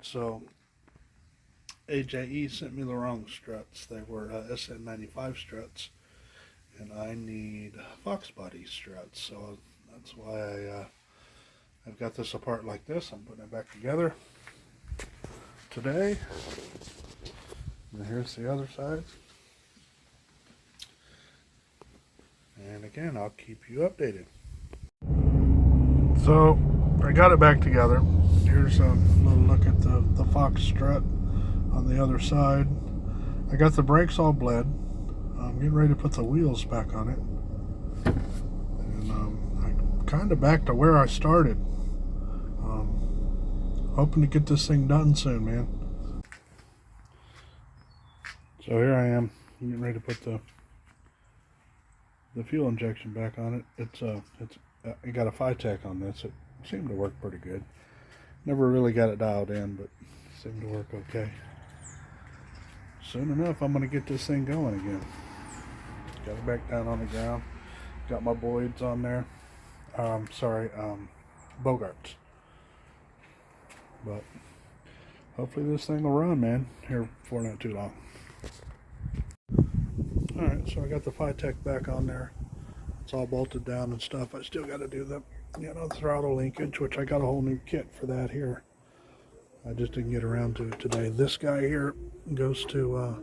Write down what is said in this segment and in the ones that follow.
So AJE sent me the wrong struts. They were SN95 struts, and I need Fox body struts. So that's why I've got this apart like this. I'm putting it back together today. And here's the other side. And again, I'll keep you updated. So I got it back together. Here's a little look at the Fox strut on the other side. I got the brakes all bled. I'm getting ready to put the wheels back on it. And I'm kind of back to where I started. Hoping to get this thing done soon, man. So here I am, getting ready to put the fuel injection back on it. I got a Fitech on this. It seemed to work pretty good. Never really got it dialed in, but it seemed to work okay. Soon enough, I'm going to get this thing going again. Got it back down on the ground. Got my Boyds on there. Bogarts. But hopefully this thing will run, man, here for not too long. Alright, so I got the Fitech back on there. It's all bolted down and stuff. I still got to do the throttle linkage, which I got a whole new kit for that here. I just didn't get around to it today. This guy here goes to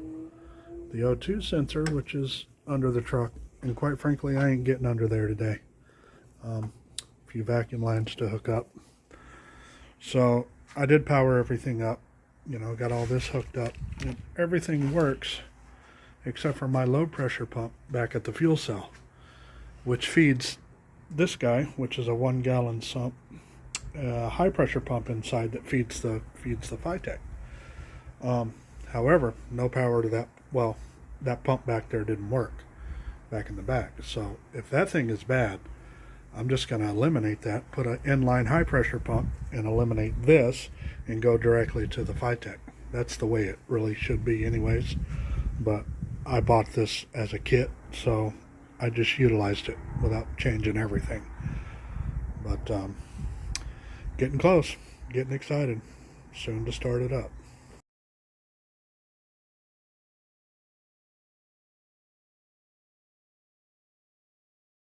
the O2 sensor, which is under the truck. And quite frankly, I ain't getting under there today. A few vacuum lines to hook up. So I did power everything up. Got all this hooked up. And everything works except for my low pressure pump back at the fuel cell, which feeds this guy, which is a 1 gallon sump, high pressure pump inside that feeds the Fitech. However, no power to that. Well, that pump back there didn't work back in the back. So if that thing is bad, I'm just going to eliminate that, put an inline high pressure pump and eliminate this and go directly to the Fitech. That's the way it really should be anyways. But I bought this as a kit, so I just utilized it without changing everything. But getting close, getting excited, soon to start it up.